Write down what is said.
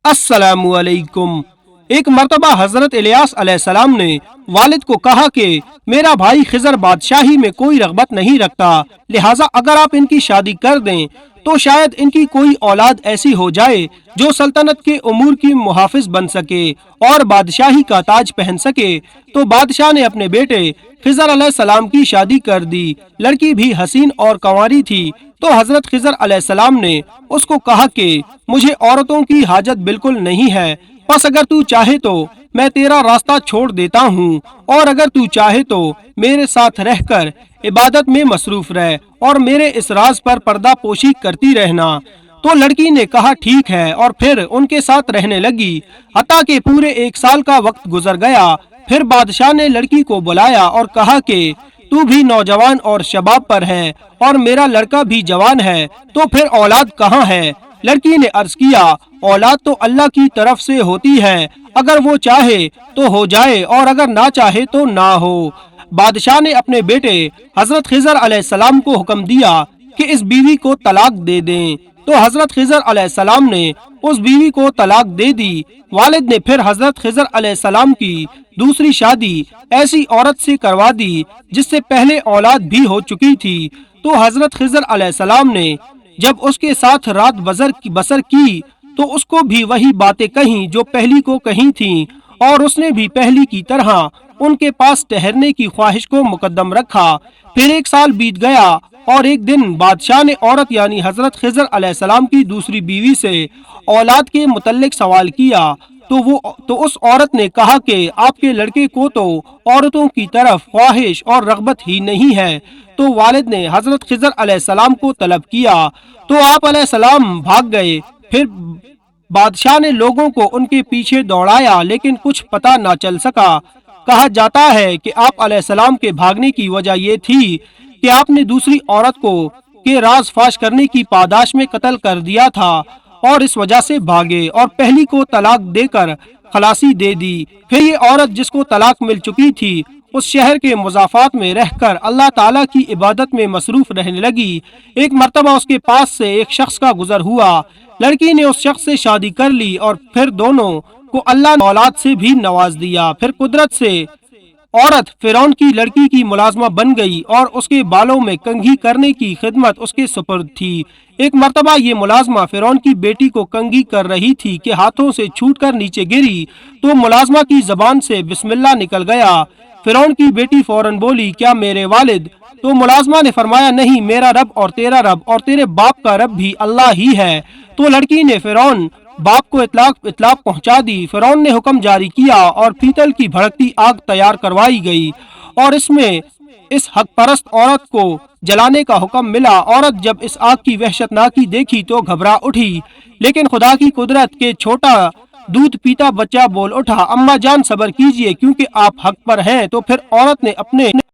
अस्सलामुअलैकुम। एक मर्तबा हजरत इलियास अलैहिस्सलाम ने वालिद को कहा कि मेरा भाई खिजर बादशाही में कोई रगबत नहीं रखता, लिहाजा अगर आप इनकी शादी कर दें तो शायद इनकी कोई औलाद ऐसी हो जाए जो सल्तनत के उमूर की मुहाफिज बन सके और बादशाही का ताज पहन सके। तो बादशाह ने अपने बेटे खिजर अलैहिस्सलाम की शादी कर दी। लड़की भी हसीन और कंवारी थी। तो हजरत खिजर अलैहिस्सलाम ने उसको कहा कि मुझे औरतों की हाजत बिल्कुल नहीं है, बस अगर तू चाहे तो मैं तेरा रास्ता छोड़ देता हूँ और अगर तू चाहे तो मेरे साथ रहकर इबादत में मसरूफ रह और मेरे इस राज पर पर्दा पोशी करती रहना। तो लड़की ने कहा ठीक है और फिर उनके साथ रहने लगी। हत्ता कि पूरे 1 साल का वक्त गुजर गया। फिर बादशाह ने लड़की को बुलाया और कहा कि तू भी नौजवान और शबाब पर है और मेरा लड़का भी जवान है, तो फिर औलाद कहाँ है? लड़की ने अर्ज किया, औलाद तो अल्लाह की तरफ से होती है, अगर वो चाहे तो हो जाए और अगर ना चाहे तो ना हो। बादशाह ने अपने बेटे हजरत खिजर अलैहिस्सलाम को हुक्म दिया कि इस बीवी को तलाक दे दें। तो हजरत खिजर अलैहिस्सलाम ने उस बीवी को तलाक दे दी। वालिद ने फिर हजरत खिजर अलैहिस्सलाम की दूसरी शादी ऐसी औरत से करवा दी जिससे पहले औलाद भी हो चुकी थी। तो हजरत खिजर अलैहिस्सलाम ने जब उसके साथ रात बसर की तो उसको भी वही बातें कहीं जो पहली को कही थीं और उसने भी पहली की तरह उनके पास ठहरने की ख्वाहिश को मुकद्दम रखा। फिर 1 साल बीत गया और एक दिन बादशाह ने औरत यानी हजरत खिजर अलैहिस्सलाम की दूसरी बीवी से औलाद के मुतल्लिक सवाल किया। तो उस औरत ने कहा कि आपके लड़के को तो औरतों की तरफ ख्वाहिश और रगबत ही नहीं है। तो वालिद ने हजरत खिजर अलैहिस्सलाम को तलब किया तो आप अलैहिस्सलाम भाग गए। फिर बादशाह ने लोगों को उनके पीछे दौड़ाया लेकिन कुछ पता न चल सका। कहा जाता है कि आप अलैहिस्सलाम के भागने की वजह ये थी कि आपने दूसरी औरत को के राज फाश करने की पादाश में कत्ल कर दिया था और इस वजह से भागे और पहली को तलाक देकर खलासी दे दी। फिर ये औरत जिसको तलाक मिल चुकी थी उस शहर के मुजाफात में रहकर अल्लाह ताला की इबादत में मसरूफ रहने लगी। एक मर्तबा उसके पास से एक शख्स का गुजर हुआ। लड़की ने उस शख्स से शादी कर ली और फिर दोनों को अल्लाह ने औलाद से भी नवाज दिया। फिर कुदरत से औरत फिरौन की लड़की की मुलाजमा बन गई और उसके बालों में कंघी करने की खिदमत उसके सुपुर्द थी। एक मर्तबा ये मुलाजमा फिरौन की बेटी को कंघी कर रही थी कि हाथों से छूटकर नीचे गिरी तो मुलाजमा की जबान से बिस्मिल्लाह निकल गया। फिरौन की बेटी फौरन बोली, क्या मेरे वालिद? तो मुलाजमा ने फरमाया, नहीं, मेरा रब और तेरा रब और तेरे बाप का रब भी अल्लाह ही है। तो लड़की ने फिरौन बाप को इतलाक पहुंचा दी। फिरौन ने हुक्म जारी किया और पीतल की भड़कती आग तैयार करवाई गई और इसमें इस हक परस्त औरत को जलाने का हुक्म मिला। औरत जब इस आग की वहशतनाकी देखी तो घबरा उठी, लेकिन खुदा की कुदरत के छोटा दूध पीता बच्चा बोल उठा, अम्मा जान सब्र कीजिए क्योंकि आप हक पर हैं। तो फिर औरत ने अपने